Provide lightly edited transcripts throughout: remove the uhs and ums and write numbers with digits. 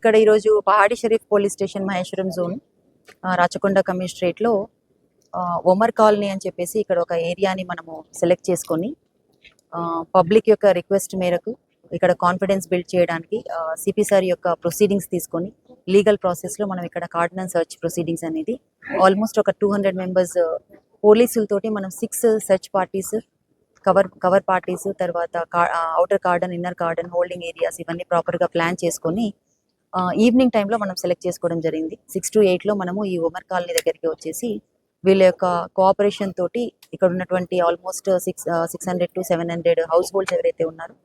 ఇక్కడ ఈరోజు Pahadi Shareef police station Maheshwaram zone Rachakonda కమిషనరేట్లో ఒమర్ కాలనీ అని చెప్పేసి ఇక్కడ ఒక ఏరియాని మనము సెలెక్ట్ చేసుకొని పబ్లిక్ యొక్క రిక్వెస్ట్ మేరకు ఇక్కడ కాన్ఫిడెన్స్ బిల్డ్ చేయడానికి సిపి సార్ యొక్క ప్రొసీడింగ్స్ తీసుకొని లీగల్ ప్రాసెస్లో మనం ఇక్కడ కార్డినల్ సర్చ్ ప్రొసీడింగ్స్ అనేది ఆల్మోస్ట్ ఒక 200 మెంబర్స్ పోలీసులతోటి మనం 6 సెర్చ్ పార్టీస్ కవర్ పార్టీస్ తర్వాత outer cordon inner cordon holding areas ఇవన్నీ ప్రాపర్గా ప్లాన్ చేసుకొని ఈవినింగ్ టైంలో మనం సెలెక్ట్ చేసుకోవడం జరిగింది. 6 to 8లో మనము ఈ ఒమర్ కాలనీ దగ్గరికి వచ్చేసి వీళ్ళ యొక్క కోఆపరేషన్ తోటి ఇక్కడ ఉన్నటువంటి ఆల్మోస్ట్ 600 to 700 హౌస్ హోల్డ్స్ ఎవరైతే ఉన్నారో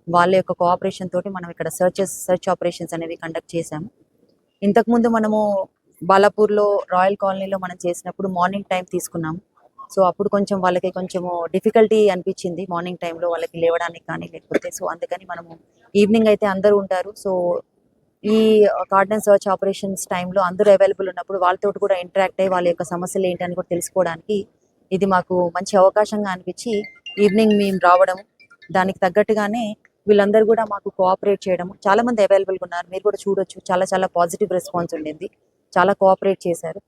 వాళ్ళ యొక్క కోఆపరేషన్ తోటి మనం ఇక్కడ సర్చ్ ఆపరేషన్స్ అనేవి కండక్ట్ చేశాము. ఇంతకుముందు మనము బాలాపూర్లో రాయల్ కాలనీలో మనం చేసినప్పుడు మార్నింగ్ టైం తీసుకున్నాము. సో అప్పుడు కొంచెం వాళ్ళకి కొంచెము డిఫికల్టీ అనిపించింది మార్నింగ్ టైంలో వాళ్ళకి లేవడానికి కానీ లేకపోతే. సో అందుకని మనము ఈవినింగ్ అయితే అందరూ ఉంటారు. సో ఈ కార్డినల్ సర్చ్ ఆపరేషన్స్ టైంలో అందరూ అవైలబుల్ ఉన్నప్పుడు వాళ్ళతో కూడా ఇంటరాక్ట్ అయ్యి వాళ్ళ యొక్క సమస్యలు ఏంటని కూడా తెలుసుకోవడానికి ఇది మాకు మంచి అవకాశంగా అనిపించి ఈవినింగ్ మేము రావడం, దానికి తగ్గట్టుగానే వీళ్ళందరూ కూడా మాకు కోఆపరేట్ చేయడం, చాలా మంది అవైలబుల్గా ఉన్నారు. మీరు కూడా చూడొచ్చు, చాలా చాలా పాజిటివ్ రెస్పాన్స్ ఉండింది, చాలా కోఆపరేట్ చేశారు.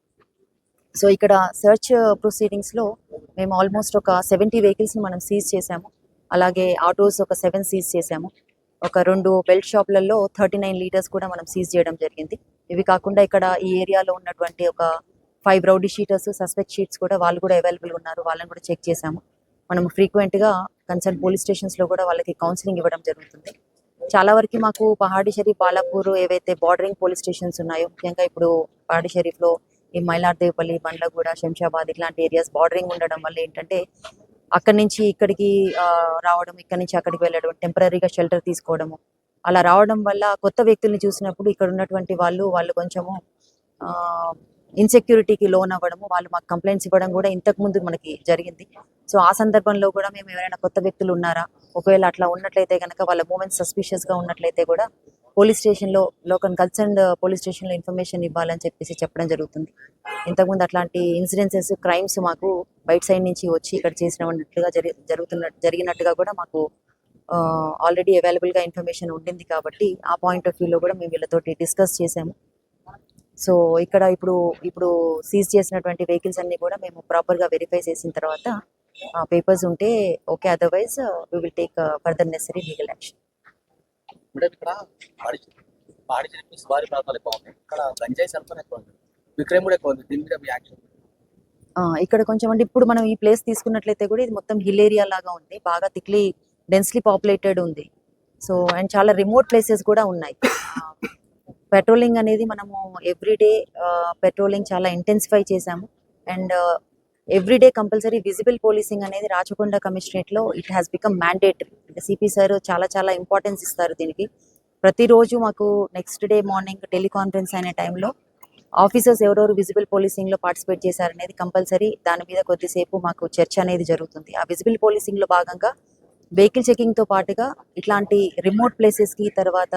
సో ఇక్కడ సర్చ్ ప్రొసీడింగ్స్లో మేము ఆల్మోస్ట్ ఒక 70 వెహికల్స్ని మనం సీజ్ చేసాము. అలాగే ఆటోస్ ఒక 7 సీజ్ చేసాము. ఒక 2 బెల్ట్ షాప్లలో 39 లీటర్స్ కూడా మనం సీజ్ చేయడం జరిగింది. ఇవి కాకుండా ఇక్కడ ఈ ఏరియాలో ఉన్నటువంటి ఒక 5 రౌడీ షీటర్స్ సస్పెక్ట్ షీట్స్ కూడా వాళ్ళు కూడా అవైలబుల్ ఉన్నారు, వాళ్ళని కూడా చెక్ చేసాము. మనం ఫ్రీక్వెంట్గా కన్సర్న్ పోలీస్ స్టేషన్స్లో కూడా వాళ్ళకి కౌన్సిలింగ్ ఇవ్వడం జరుగుతుంది. చాలా వరకు మాకు పహాడి షరీఫ్, బాలాపూర్ ఏవైతే బార్డరింగ్ పోలీస్ స్టేషన్స్ ఉన్నాయో, ముఖ్యంగా ఇప్పుడు పహాడి షరీఫ్లో ఈ మైలార్దేవపల్లి, బండ్లగూడ, శంషాబాద్ ఇట్లాంటి ఏరియాస్ బార్డరింగ్ ఉండడం వల్ల ఏంటంటే అక్కడి నుంచి ఇక్కడికి రావడం, ఇక్కడి నుంచి అక్కడికి వెళ్ళడం, టెంపరీగా షెల్టర్ తీసుకోవడము, అలా రావడం వల్ల కొత్త వ్యక్తుల్ని చూసినప్పుడు ఇక్కడ ఉన్నటువంటి వాళ్ళు కొంచెము ఇన్సెక్యూరిటీకి లోన్ అవ్వడము, వాళ్ళు మాకు కంప్లైంట్స్ ఇవ్వడం కూడా ఇంతకుముందు మనకి జరిగింది. సో ఆ సందర్భంలో కూడా మేము ఎవరైనా కొత్త వ్యక్తులు ఉన్నారా, ఒకవేళ అట్లా ఉన్నట్లయితే కనుక వాళ్ళ మూమెంట్స్ సస్పిషియస్గా ఉన్నట్లయితే కూడా పోలీస్ స్టేషన్లో లోకల్ కన్సర్న్ పోలీస్ స్టేషన్లో ఇన్ఫర్మేషన్ ఇవ్వాలని చెప్పేసి చెప్పడం జరుగుతుంది. ఇంతకుముందు అట్లాంటి ఇన్సిడెన్సెస్, క్రైమ్స్ మాకు బయట సైడ్ నుంచి వచ్చి ఇక్కడ చేసినట్టుగా జరిగినట్టుగా కూడా మాకు ఆల్రెడీ అవైలబుల్గా ఇన్ఫర్మేషన్ ఉండింది. కాబట్టి ఆ పాయింట్ ఆఫ్ వ్యూలో కూడా మేము వీళ్ళతోటి డిస్కస్ చేసాము. సో ఇక్కడ ఇప్పుడు సీజ్ చేసినటువంటి వెహికల్స్ అన్ని కూడా మేము ప్రాపర్గా వెరిఫై చేసిన తర్వాత పేపర్స్ ఉంటే okay, otherwise we will take further necessary legal action. ఇక్కడ కొంచెం అంటే ఇప్పుడు మనం ఈ ప్లేస్ తీసుకున్నట్లయితే కూడా ఇది మొత్తం హిల్ ఏరియా లాగా ఉంది, బాగా థిక్లీ డెన్స్లీ పాపులేటెడ్ ఉంది. సో అండ్ చాలా రిమోట్ ప్లేసెస్ కూడా ఉన్నాయి. పెట్రోలింగ్ అనేది మనము ఎవ్రీడే పెట్రోలింగ్ చాలా ఇంటెన్సిఫై చేశాము. And everyday compulsory visible policing అనేది రాచకొండ కమిషనరేట్లో it has become mandatory. CP sir చాలా ఇంపార్టెన్స్ ఇస్తారు దీనికి. ప్రతిరోజు మాకు నెక్స్ట్ డే మార్నింగ్ టెలికాన్ఫరెన్స్ అయిన టైంలో ఆఫీసర్స్ ఎవరెవరు విజిబుల్ పోలీసింగ్లో పార్టిసిపేట్ చేశారనేది కంపల్సరీ దాని మీద కొద్దిసేపు మాకు చర్చ అనేది జరుగుతుంది. ఆ విజిబుల్ పోలీసింగ్లో భాగంగా వెహికల్ చెకింగ్తో పాటుగా ఇట్లాంటి రిమోట్ ప్లేసెస్కి, తర్వాత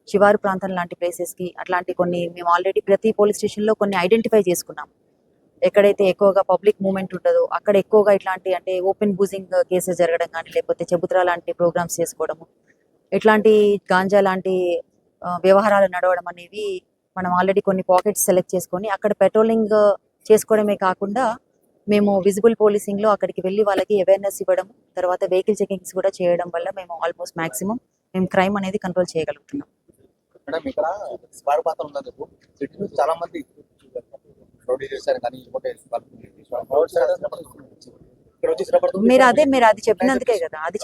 శివారు ప్రాంతం లాంటి ప్లేసెస్కి అట్లాంటి కొన్ని మేము ఆల్రెడీ ప్రతి పోలీస్ స్టేషన్లో కొన్ని ఐడెంటిఫై చేసుకున్నాం. ఎక్కడైతే ఎక్కువగా పబ్లిక్ మూవ్మెంట్ ఉంటుందో అక్కడ ఎక్కువగా ఇట్లాంటి అంటే ఓపెన్ బూజింగ్ కేసెస్ జరగడం కానీ, లేకపోతే చెబుత్రా లాంటి ప్రోగ్రామ్స్ చేసుకోవడము, ఇట్లాంటి గాంజా లాంటి వ్యవహారాలు నడవడం అనేవి మనం ఆల్రెడీ కొన్ని పాకెట్స్ సెలెక్ట్ చేసుకొని అక్కడ పెట్రోలింగ్ చేసుకోవడమే కాకుండా మేము విజిబుల్ పోలీసింగ్లో అక్కడికి వెళ్ళి వాళ్ళకి అవేర్నెస్ ఇవ్వడం, తర్వాత వెహికల్ చెకింగ్స్ కూడా చేయడం వల్ల మేము ఆల్మోస్ట్ మ్యాక్సిమం మేము క్రైమ్ అనేది కంట్రోల్ చేయగలుగుతున్నాం. చాలా మంది మీరు అది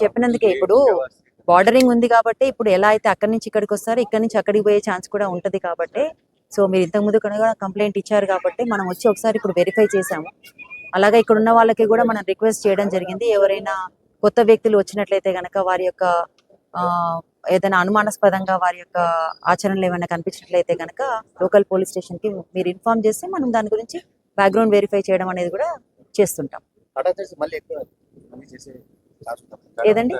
చెప్పినందుకే ఇప్పుడు బార్డరింగ్ ఉంది కాబట్టి ఇప్పుడు ఎలా అయితే అక్కడి నుంచి ఇక్కడికి వస్తారో ఇక్కడి నుంచి అక్కడికి పోయే ఛాన్స్ కూడా ఉంటది. కాబట్టి సో మీరు ఇంతకుముందు కూడా కంప్లైంట్ ఇచ్చారు కాబట్టి మనం వచ్చి ఒకసారి ఇప్పుడు వెరిఫై చేసాము. అలాగే ఇక్కడ ఉన్న వాళ్ళకి కూడా మనం రిక్వెస్ట్ చేయడం జరిగింది, ఎవరైనా కొత్త వ్యక్తులు వచ్చినట్లయితే కనుక వారి యొక్క ఏదైనా అనుమానాస్పదంగా వారి యొక్క ఆచరణలు ఏమైనా కనిపించినట్లయితే కనుక లోకల్ పోలీస్ స్టేషన్కి మీరు ఇన్ఫార్మ్ చేస్తే మనం దాని గురించి బ్యాక్గ్రౌండ్ వెరిఫై చేయడం అనేది కూడా చేస్తుంటాం. ఏదండి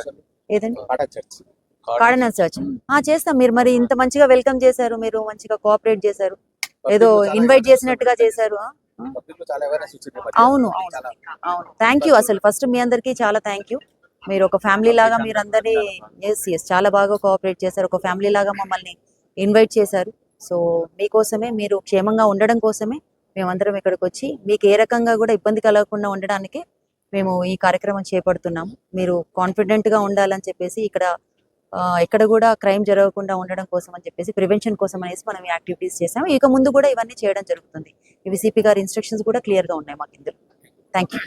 కార్డినల్ సర్చ్ చేస్తాం. మీరు మరి ఇంత మంచిగా వెల్కమ్ చేశారు, మీరు మంచిగా కోఆపరేట్ చేశారు, ఏదో ఇన్వైట్ చేసినట్టుగా చేశారు. అవును, థ్యాంక్ యూ. అసలు ఫస్ట్ మీ అందరికీ చాలా థ్యాంక్ యూ. మీరు ఒక ఫ్యామిలీ లాగా మీరు అందరినీ చాలా బాగా కోఆపరేట్ చేశారు, ఒక ఫ్యామిలీ లాగా మమ్మల్ని ఇన్వైట్ చేశారు. సో మీకోసమే, మీరు క్షేమంగా ఉండడం కోసమే మేమందరం ఇక్కడికి వచ్చి మీకు ఏ రకంగా కూడా ఇబ్బంది కలగకుండా ఉండడానికే మేము ఈ కార్యక్రమం చేపడుతున్నాము. మీరు కాన్ఫిడెంట్గా ఉండాలని చెప్పేసి ఇక్కడ ఎక్కడ కూడా క్రైమ్ జరగకుండా ఉండడం కోసం అని చెప్పేసి ప్రివెన్షన్ కోసం అనేసి మనం ఈ యాక్టివిటీస్ చేసాము. ఇక ముందు కూడా ఇవన్నీ చేయడం జరుగుతుంది. ఇవి సిపి గారి ఇన్స్ట్రక్షన్స్ కూడా క్లియర్గా ఉన్నాయి మాకు ఇందులో. Thank you.